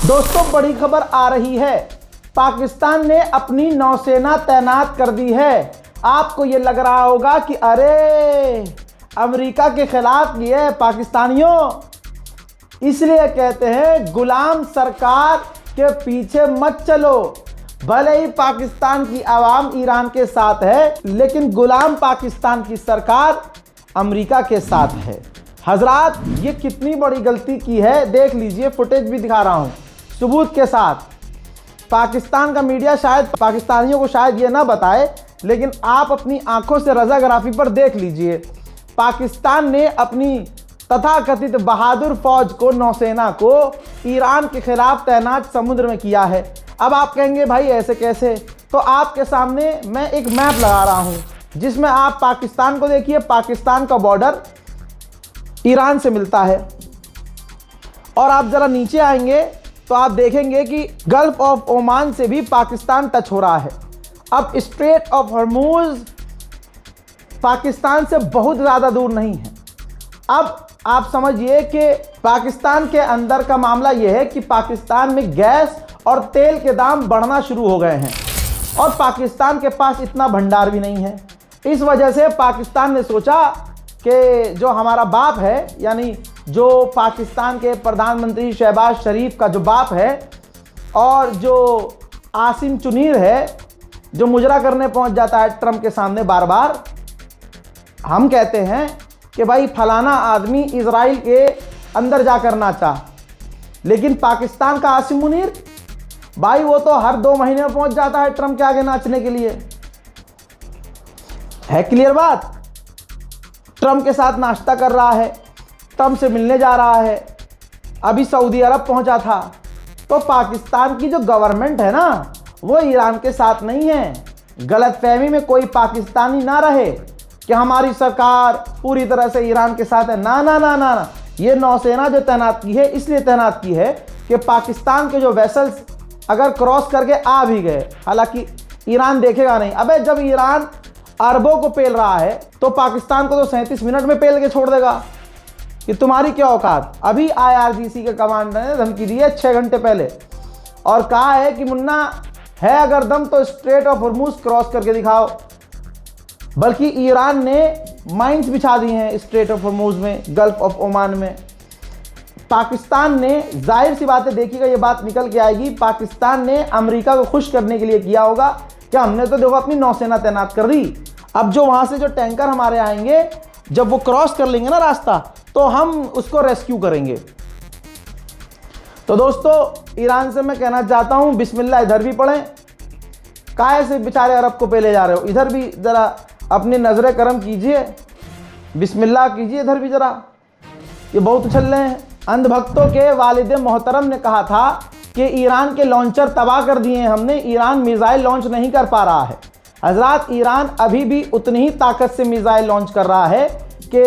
दोस्तों बड़ी खबर आ रही है, पाकिस्तान ने अपनी नौसेना तैनात कर दी है। आपको ये लग रहा होगा कि अरे अमेरिका के खिलाफ ये है पाकिस्तानियों, इसलिए कहते हैं गुलाम सरकार के पीछे मत चलो। भले ही पाकिस्तान की आवाम ईरान के साथ है, लेकिन गुलाम पाकिस्तान की सरकार अमेरिका के साथ है। हजरात ये कितनी बड़ी गलती की है, देख लीजिए, फुटेज भी दिखा रहा हूं सबूत के साथ। पाकिस्तान का मीडिया शायद पाकिस्तानियों को शायद ये ना बताए, लेकिन आप अपनी आंखों से रज़ाग्राफी पर देख लीजिए। पाकिस्तान ने अपनी तथाकथित बहादुर फौज को, नौसेना को ईरान के खिलाफ तैनात समुद्र में किया है। अब आप कहेंगे भाई ऐसे कैसे, तो आपके सामने मैं एक मैप लगा रहा हूं जिसमें आप पाकिस्तान को देखिए। पाकिस्तान का बॉर्डर ईरान से मिलता है और आप जरा नीचे आएंगे तो आप देखेंगे कि गल्फ ऑफ ओमान से भी पाकिस्तान टच हो रहा है। अब स्ट्रेट ऑफ हॉर्मूज पाकिस्तान से बहुत ज़्यादा दूर नहीं है। अब आप समझिए कि पाकिस्तान के अंदर का मामला यह है कि पाकिस्तान में गैस और तेल के दाम बढ़ना शुरू हो गए हैं और पाकिस्तान के पास इतना भंडार भी नहीं है। इस वजह से पाकिस्तान ने सोचा कि जो हमारा बाप है, यानी जो पाकिस्तान के प्रधानमंत्री शहबाज शरीफ का जो बाप है और जो आसिम चुनीर है, जो मुजरा करने पहुंच जाता है ट्रंप के सामने बार बार, हम कहते हैं कि भाई फलाना आदमी इजराइल के अंदर जाकर नाचा, लेकिन पाकिस्तान का आसिम मुनीर भाई वो तो हर 2 महीने में पहुंच जाता है ट्रंप के आगे नाचने के लिए। है क्लियर बात? ट्रंप के साथ नाश्ता कर रहा है, ट्रंप से मिलने जा रहा है, अभी सऊदी अरब पहुंचा था। तो पाकिस्तान की जो गवर्नमेंट है ना, वो ईरान के साथ नहीं है। गलतफहमी में कोई पाकिस्तानी ना रहे कि हमारी सरकार पूरी तरह से ईरान के साथ है। ना ना ना ना ना, ये नौसेना जो तैनात की है इसलिए तैनात की है कि पाकिस्तान के जो वेसल्स अगर क्रॉस करके आ भी गए, हालांकि ईरान देखेगा नहीं। अबे जब ईरान अरबों को पेल रहा है तो पाकिस्तान को तो 37 मिनट में पेल के छोड़ देगा कि तुम्हारी क्या औकात। अभी IRGC के कमांडर ने धमकी दी है 6 घंटे पहले और कहा है कि मुन्ना है अगर दम तो स्ट्रेट ऑफ हॉर्मूज क्रॉस करके दिखाओ। बल्कि ईरान ने माइंस बिछा दी हैं स्ट्रेट ऑफ हॉर्मूज में, गल्फ ऑफ ओमान में। पाकिस्तान ने, जाहिर सी बात है, देखिएगा ये बात निकल के आएगी, पाकिस्तान ने अमेरिका को खुश करने के लिए किया होगा कि हमने तो देखो अपनी नौसेना तैनात कर दी। अब जो वहां से जो टैंकर हमारे आएंगे, जब वो क्रॉस कर लेंगे ना रास्ता, तो हम उसको रेस्क्यू करेंगे। तो दोस्तों ईरान से मैं कहना चाहता हूं, बिस्मिल्लाह इधर भी पढ़ें। काहे से बेचारे अरब को पेले जा रहे हो, इधर भी जरा अपनी नजरें करम कीजिए, बिस्मिल्लाह कीजिए इधर भी जरा, ये बहुत उछल रहे हैं। अंधभक्तों के वालिद मोहतरम ने कहा था कि ईरान के लॉन्चर तबाह कर दिए हैं हमने, ईरान मिसाइल लॉन्च नहीं कर पा रहा है। हजरात ईरान अभी भी उतनी ही ताकत से मिसाइल लॉन्च कर रहा है कि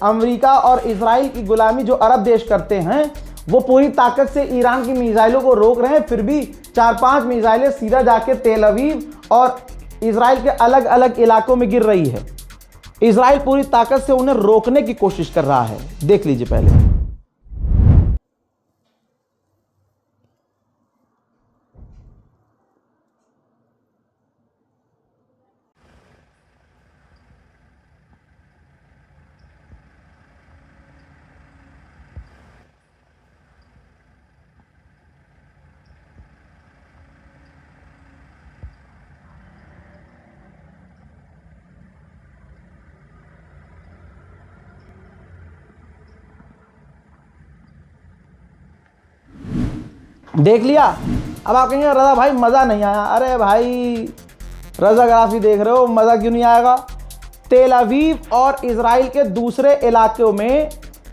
अमेरिका और इजराइल की गुलामी जो अरब देश करते हैं, वो पूरी ताकत से ईरान की मिसाइलों को रोक रहे हैं। फिर भी 4-5 मिसाइलें सीधा जाके तेल अवीव और इजराइल के अलग अलग इलाकों में गिर रही है। इजराइल पूरी ताकत से उन्हें रोकने की कोशिश कर रहा है। देख लीजिए पहले। देख लिया? अब आप कहेंगे रज़ा भाई मज़ा नहीं आया। अरे भाई रज़ाग्राफी देख रहे हो, मज़ा क्यों नहीं आएगा। तेल अवीव और इजराइल के दूसरे इलाकों में,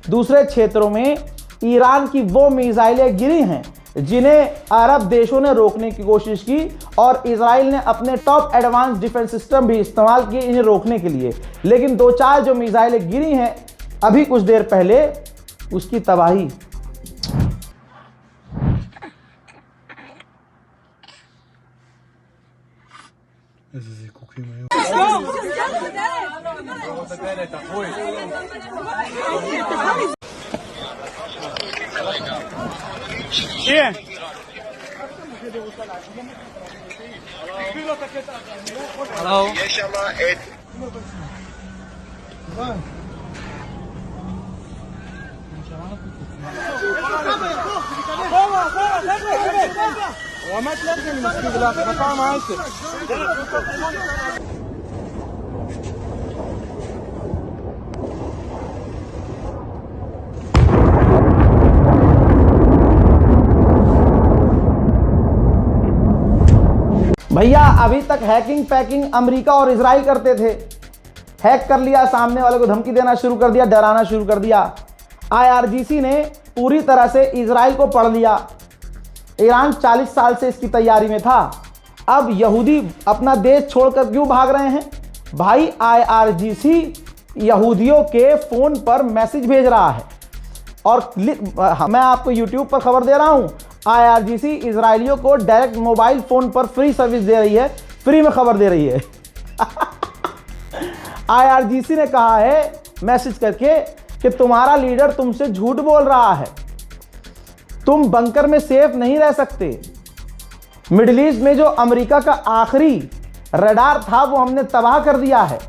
दूसरे क्षेत्रों में ईरान की वो मिसाइलें गिरी हैं जिन्हें अरब देशों ने रोकने की कोशिश की और इजराइल ने अपने टॉप एडवांस डिफेंस सिस्टम भी इस्तेमाल किए इन्हें रोकने के लिए। लेकिन 2-4 जो मिसाइलें गिरी हैं अभी कुछ देर पहले, उसकी तबाही। Yeah. भैया अभी तक हैकिंग पैकिंग अमेरिका और इजराइल करते थे, हैक कर लिया, सामने वाले को धमकी देना शुरू कर दिया, डराना शुरू कर दिया। आईआरजीसी ने पूरी तरह से इजराइल को पढ़ लिया। ईरान 40 साल से इसकी तैयारी में था। अब यहूदी अपना देश छोड़कर क्यों भाग रहे हैं? भाई आईआरजीसी यहूदियों के फोन पर मैसेज भेज रहा है और मैं आपको यूट्यूब पर खबर दे रहा हूं, आईआरजीसी इजरायलियों को डायरेक्ट मोबाइल फोन पर फ्री सर्विस दे रही है, फ्री में खबर दे रही है। आईआरजीसी ने कहा है मैसेज करके कि तुम्हारा लीडर तुमसे झूठ बोल रहा है, तुम बंकर में सेफ नहीं रह सकते। मिडिल ईस्ट में जो अमेरिका का आखिरी रडार था वो हमने तबाह कर दिया है।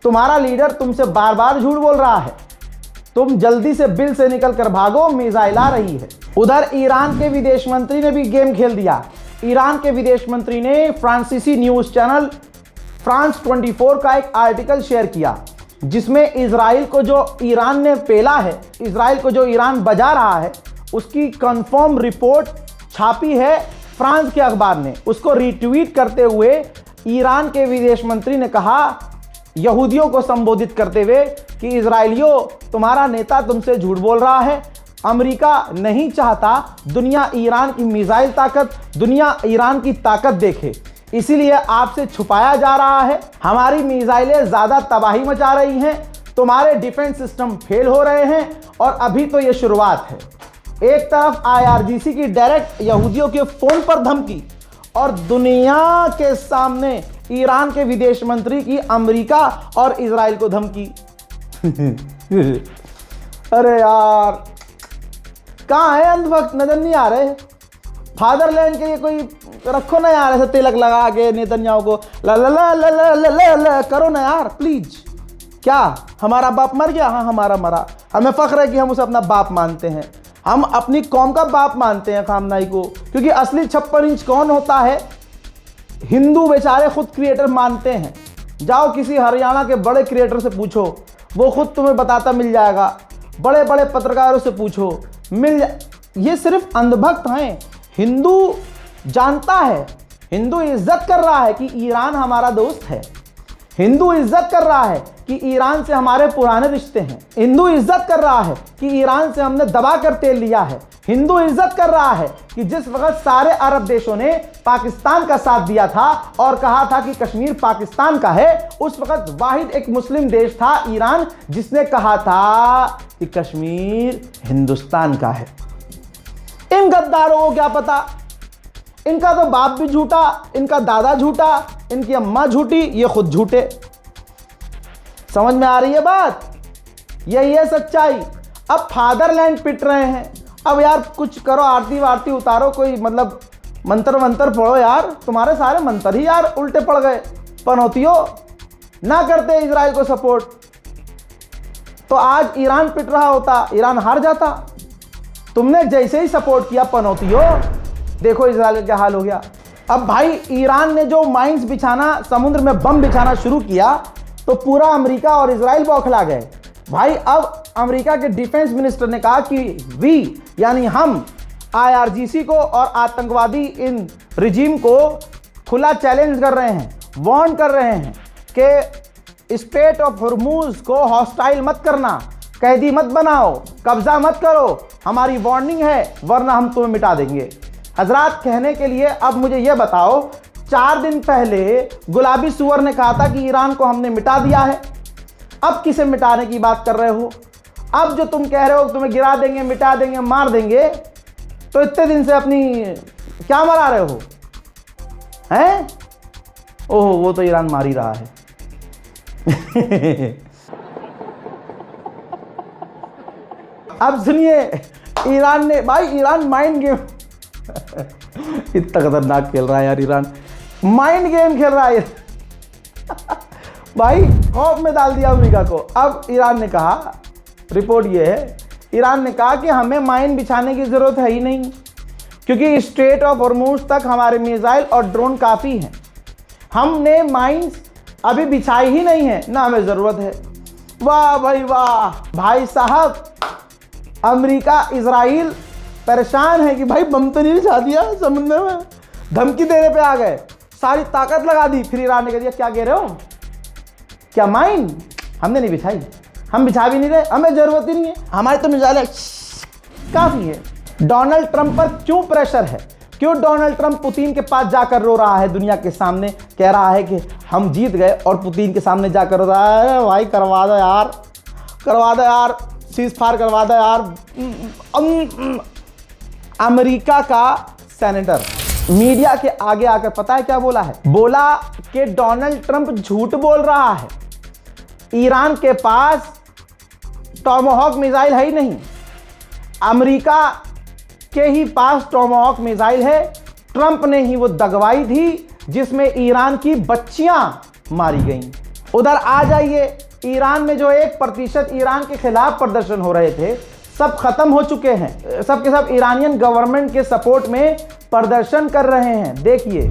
तुम्हारा लीडर तुमसे बार बार झूठ बोल रहा है, तुम जल्दी से बिल से निकल कर भागो, मिसाइल आ रही है। उधर ईरान के विदेश मंत्री ने भी गेम खेल दिया। ईरान के विदेश मंत्री ने फ्रांसीसी न्यूज चैनल फ्रांस 24 का एक आर्टिकल शेयर किया जिसमें इजराइल को जो ईरान ने पेला है, इजराइल को जो ईरान बजा रहा है, उसकी कंफर्म रिपोर्ट छापी है फ्रांस के अखबार ने। उसको रीट्वीट करते हुए ईरान के विदेश मंत्री ने कहा, यहूदियों को संबोधित करते हुए, कि इजराइलियों तुम्हारा नेता तुमसे झूठ बोल रहा है। अमेरिका नहीं चाहता दुनिया ईरान की मिसाइल ताकत, दुनिया ईरान की ताकत देखे, इसीलिए आपसे छुपाया जा रहा है। हमारी मिसाइलें ज्यादा तबाही मचा रही हैं, तुम्हारे डिफेंस सिस्टम फेल हो रहे हैं और अभी तो यह शुरुआत है। एक तरफ आईआरजीसी की डायरेक्ट यहूदियों के फोन पर धमकी और दुनिया के सामने ईरान के विदेश मंत्री की अमेरिका और इजराइल को धमकी। अरे यार कहाँ है अंधभक्त, नजर नहीं आ रहे। फादरलैंड के लिए कोई रखो ना यार, ऐसे तिलक लगा के नेतन्याहू को ला ला ला ला ला ला ला ला करो ना यार प्लीज। क्या हमारा बाप मर गया? हाँ हमारा मरा, हमें फख्र है कि हम उसे अपना बाप मानते हैं, हम अपनी कौम का बाप मानते हैं खामनाई को, क्योंकि असली 56 इंच कौन होता है? हिंदू बेचारे खुद क्रिएटर मानते हैं। जाओ किसी हरियाणा के बड़े क्रिएटर से पूछो, वो खुद तुम्हें बताता मिल जाएगा। बड़े बड़े पत्रकारों से पूछो, ये सिर्फ अंधभक्त हैं। हिंदू जानता है, हिंदू इज्जत कर रहा है कि ईरान हमारा दोस्त है, हिंदू इज्जत कर रहा है कि ईरान से हमारे पुराने रिश्ते हैं, हिंदू इज्जत कर रहा है कि ईरान से हमने दबा कर तेल लिया है, हिंदू इज्जत कर रहा है कि जिस वक्त सारे अरब देशों ने पाकिस्तान का साथ दिया था और कहा था कि कश्मीर पाकिस्तान का है, उस वक्त वाहिद एक मुस्लिम देश था ईरान जिसने कहा था कि कश्मीर हिंदुस्तान का है। इन गद्दारों को क्या पता, इनका तो बाप भी झूठा, इनका दादा झूठा, इनकी अम्मा झूठी, ये खुद झूठे। समझ में आ रही है बात? यही है सच्चाई। अब फादरलैंड पिट रहे हैं, अब यार कुछ करो, आरती वारती उतारो, कोई मतलब मंत्र मंत्र पढ़ो यार, तुम्हारे सारे मंत्र ही यार उल्टे पड़ गए। पनौतियों ना करते इजराइल को सपोर्ट तो आज ईरान पिट रहा होता, ईरान हार जाता। तुमने जैसे ही सपोर्ट किया पनौतियों, देखो इजराइल का क्या हाल हो गया। अब भाई ईरान ने जो माइंस बिछाना, समुद्र में बम बिछाना शुरू किया तो पूरा अमेरिका और इजराइल बौखला गए। भाई अब अमेरिका के डिफेंस मिनिस्टर ने कहा कि वी यानी हम आईआरजीसी को और आतंकवादी इन रिजीम को खुला चैलेंज कर रहे हैं, वार्न कर रहे हैं कि स्ट्रेट ऑफ हॉर्मूज को हॉस्टाइल मत करना, कैदी मत बनाओ, कब्जा मत करो, हमारी वार्निंग है वरना हम तुम्हें मिटा देंगे। हजरात कहने के लिए अब मुझे यह बताओ, 4 दिन पहले गुलाबी सुअर ने कहा था कि ईरान को हमने मिटा दिया है, अब किसे मिटाने की बात कर रहे हो? अब जो तुम कह रहे हो तुम्हें गिरा देंगे, मिटा देंगे, मार देंगे, तो इतने दिन से अपनी क्या मरा रहे हो हैं? ओहो वो तो ईरान मार ही रहा है। अब सुनिए, ईरान ने, भाई ईरान माइंड गेम इतना खतरनाक खेल रहा है यार ईरान, माइंड गेम खेल रहा है भाई, खौफ में डाल दिया अमेरिका को। अब ईरान ने कहा, रिपोर्ट ये है, ईरान ने कहा कि हमें माइन बिछाने की ज़रूरत है ही नहीं, क्योंकि स्ट्रेट ऑफ हॉर्मूज तक हमारे मिसाइल और ड्रोन काफ़ी हैं। हमने माइन्स अभी बिछाई ही नहीं है, ना हमें ज़रूरत है। वाह भाई वाह, भाई साहब अमेरिका इजराइल परेशान है कि भाई बम तो नहीं बिछा दिया समुद्र में, धमकी देने पे आ गए, सारी ताकत लगा दी। फिर ईरान ने कह दिया क्या कह रहे हो, क्या माइन हमने नहीं बिछाई, हम बिछा भी नहीं रहे, हमें ज़रूरत ही नहीं है, हमारे तो मिसाइल काफ़ी है। डोनाल्ड ट्रंप पर क्यों प्रेशर है, क्यों डोनाल्ड ट्रंप पुतिन के पास जाकर रो रहा है, दुनिया के सामने कह रहा है कि हम जीत गए, और पुतिन के सामने जाकर रो रहा है भाई करवा दो यार, करवा दो यार, सीज फायर करवा दो यार। अमेरिका का सेनेटर मीडिया के आगे आकर पता है क्या बोला है, बोला कि डोनाल्ड ट्रंप झूठ बोल रहा है, ईरान के पास टॉमहॉक मिसाइल है ही नहीं, अमेरिका के ही पास टॉमहॉक मिसाइल है, ट्रंप ने ही वो दगवाई थी जिसमें ईरान की बच्चियां मारी गईं। उधर आ जाइए, ईरान में जो 1% ईरान के खिलाफ प्रदर्शन हो रहे थे सब खत्म हो चुके हैं, सब के सब ईरानियन गवर्नमेंट के सपोर्ट में प्रदर्शन कर रहे हैं। देखिए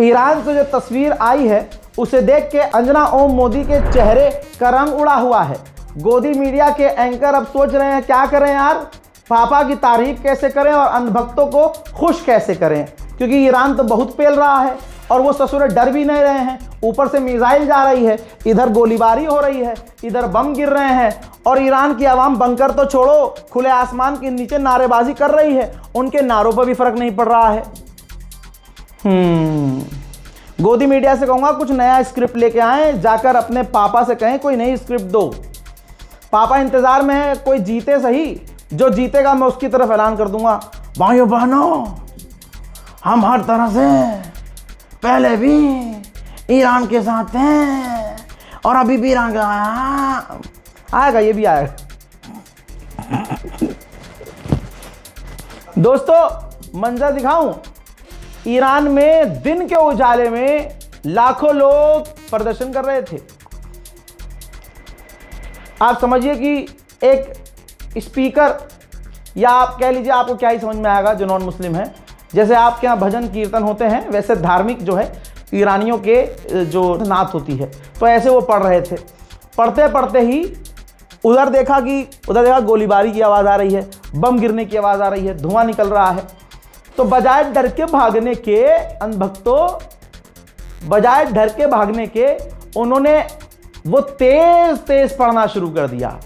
ईरान से जो तस्वीर आई है उसे देख के अंजना ओम मोदी के चेहरे का रंग उड़ा हुआ है। गोदी मीडिया के एंकर अब सोच रहे हैं क्या करें यार, पापा की तारीफ कैसे करें और अंधभक्तों को खुश कैसे करें, क्योंकि ईरान तो बहुत पेल रहा है और वो ससुरे डर भी नहीं रहे हैं। ऊपर से मिसाइल जा रही है, इधर गोलीबारी हो रही है, इधर बम गिर रहे हैं, और ईरान की आवाम बंकर तो छोड़ो खुले आसमान के नीचे नारेबाजी कर रही है, उनके नारों पर भी फर्क नहीं पड़ रहा है। गोदी मीडिया से कहूँगा कुछ नया स्क्रिप्ट लेके आए, जाकर अपने पापा से कहें कोई नई स्क्रिप्ट दो। पापा इंतज़ार में है, कोई जीते सही, जो जीतेगा मैं उसकी तरफ ऐलान कर दूंगा, भाइयों बहनों हम हर तरह से पहले भी ईरान के साथ थे और अभी भी ईरान का आएगा, ये भी आएगा। दोस्तों मंजर दिखाऊं, ईरान में दिन के उजाले में लाखों लोग प्रदर्शन कर रहे थे। आप समझिए कि एक स्पीकर, या आप कह लीजिए, आपको क्या ही समझ में आएगा जो नॉन मुस्लिम है, जैसे आपके यहाँ भजन कीर्तन होते हैं वैसे धार्मिक जो है ईरानियों के जो नात होती है, तो ऐसे वो पढ़ रहे थे। पढ़ते पढ़ते ही उधर देखा गोलीबारी की आवाज़ आ रही है, बम गिरने की आवाज़ आ रही है, धुआं निकल रहा है। तो बजाय डर के भागने के, अंधभक्तों, बजाय डर के भागने के उन्होंने वो तेज तेज पढ़ना शुरू कर दिया।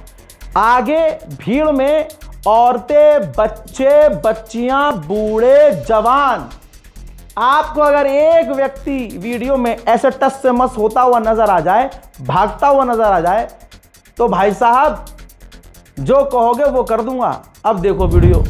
आगे भीड़ में औरतें, बच्चे, बच्चियां, बूढ़े, जवान आपको अगर एक व्यक्ति वीडियो में ऐसे टस से मस होता हुआ नजर आ जाए, भागता हुआ नजर आ जाए, तो भाई साहब जो कहोगे वो कर दूंगा। अब देखो वीडियो।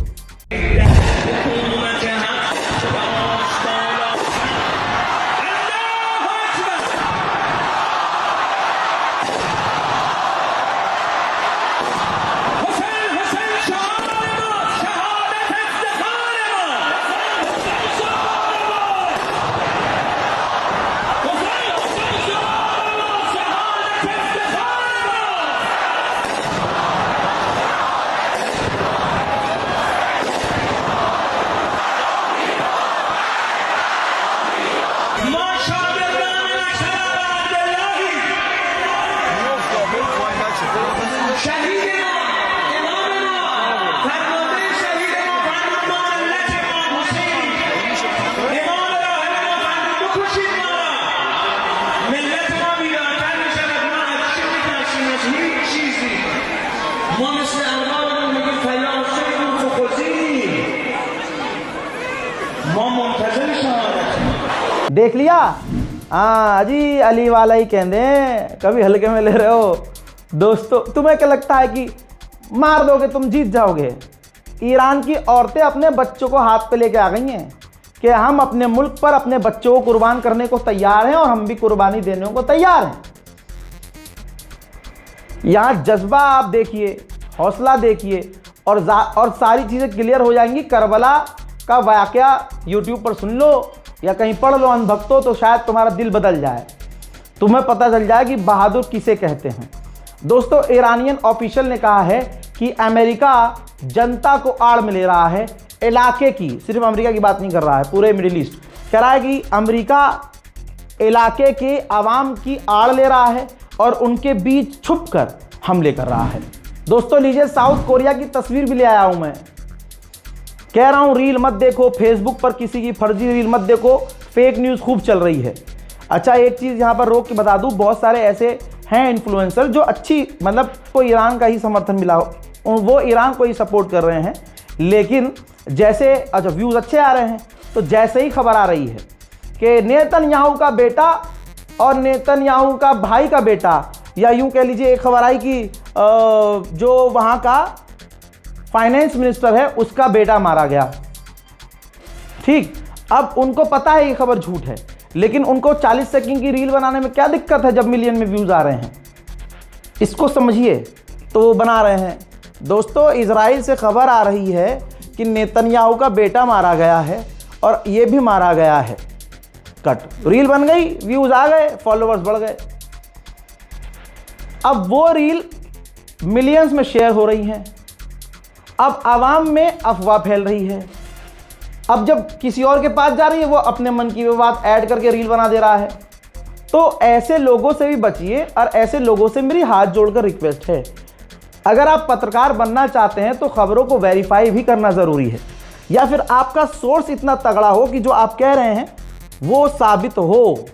देख लिया? हाँ जी, अली वाला ही कहते हैं, कभी हल्के में ले रहे हो। दोस्तों तुम्हें क्या लगता है कि मार दोगे तुम जीत जाओगे? ईरान की औरतें अपने बच्चों को हाथ पे लेके आ गई हैं कि हम अपने मुल्क पर अपने बच्चों को कुर्बान करने को तैयार हैं और हम भी कुर्बानी देने को तैयार हैं। यहाँ जज्बा आप देखिए, हौसला देखिए, और सारी चीज़ें क्लियर हो जाएंगी। करबला का वाकया यूट्यूब पर सुन लो या कहीं पढ़ लो अनभक्तों, तो शायद तुम्हारा दिल बदल जाए, तुम्हें पता चल जाए कि बहादुर किसे कहते हैं। दोस्तों ईरानियन ऑफिशियल ने कहा है कि अमेरिका जनता को आड़ में ले रहा है, इलाके की, सिर्फ अमेरिका की बात नहीं कर रहा है, पूरे मिडिल ईस्ट कह रहा है कि अमेरिका इलाके के आवाम की आड़ ले रहा है और उनके बीच छुपकर हमले कर रहा है। दोस्तों लीजिए, साउथ कोरिया की तस्वीर भी ले आया हूं मैं। कह रहा हूं रील मत देखो, फेसबुक पर किसी की फर्जी रील मत देखो, फेक न्यूज़ खूब चल रही है। अच्छा एक चीज़ यहाँ पर रोक के बता दूं, बहुत सारे ऐसे हैं इन्फ्लुएंसर जो अच्छी, मतलब को ईरान का ही समर्थन मिला हो, वो ईरान को ही सपोर्ट कर रहे हैं, लेकिन जैसे अच्छा व्यूज़ अच्छे आ रहे हैं, तो जैसे ही खबर आ रही है कि नेतन्याहू का बेटा और नेतन्याहू का भाई का बेटा, या यूं कह लीजिए एक खबर आई कि जो वहाँ का फाइनेंस मिनिस्टर है उसका बेटा मारा गया। ठीक, अब उनको पता है ये खबर झूठ है, लेकिन उनको 40 सेकंड की रील बनाने में क्या दिक्कत है जब मिलियन में व्यूज़ आ रहे हैं? इसको समझिए, तो वो बना रहे हैं। दोस्तों इजराइल से खबर आ रही है कि नेतन्याहू का बेटा मारा गया है और ये भी मारा गया है। कट, रील बन गई, व्यूज़ आ गए, फॉलोअर्स बढ़ गए। अब वो रील मिलियंस में शेयर हो रही हैं, अब आवाम में अफवाह फैल रही है। अब जब किसी और के पास जा रही है, वो अपने मन की वो बात ऐड करके रील बना दे रहा है। तो ऐसे लोगों से भी बचिए, और ऐसे लोगों से मेरी हाथ जोड़कर रिक्वेस्ट है, अगर आप पत्रकार बनना चाहते हैं तो खबरों को वेरीफाई भी करना ज़रूरी है, या फिर आपका सोर्स इतना तगड़ा हो कि जो आप कह रहे हैं वो साबित हो।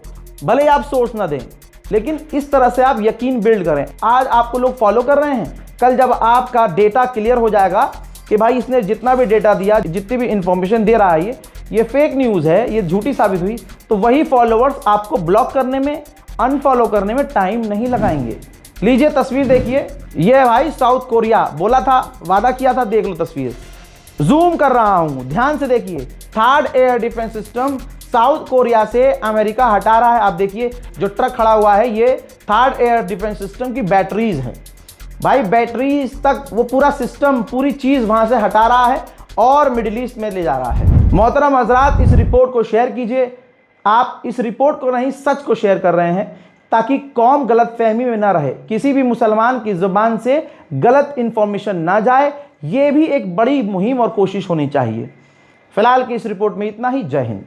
भले आप सोर्स ना दें, लेकिन इस तरह से आप यकीन बिल्ड करें। आज आपको लोग फॉलो कर रहे हैं, कल जब आपका डेटा क्लियर हो जाएगा कि भाई इसने जितना भी डेटा दिया, जितनी भी इंफॉर्मेशन दे रहा है, ये फेक न्यूज़ है, ये झूठी साबित हुई, तो वही फॉलोअर्स आपको ब्लॉक करने में, अनफॉलो करने में टाइम नहीं लगाएंगे। लीजिए तस्वीर देखिए, ये भाई साउथ कोरिया, बोला था, वादा किया था, देख लो तस्वीर, जूम कर रहा हूं, ध्यान से देखिए। Third air defence system south Korea से अमेरिका हटा रहा है। आप देखिए जो ट्रक खड़ा हुआ है, ये थर्ड एयर डिफेंस सिस्टम की बैटरीज है। भाई बैटरीज तक वो पूरा सिस्टम, पूरी चीज़ वहाँ से हटा रहा है और मिडिल ईस्ट में ले जा रहा है। मोहतरम हजरात, इस रिपोर्ट को शेयर कीजिए। आप इस रिपोर्ट को नहीं, सच को शेयर कर रहे हैं, ताकि कौम गलत फहमी में ना रहे, किसी भी मुसलमान की ज़ुबान से गलत इन्फॉर्मेशन ना जाए। ये भी एक बड़ी मुहिम और कोशिश होनी चाहिए। फिलहाल की इस रिपोर्ट में इतना ही। जय हिंद।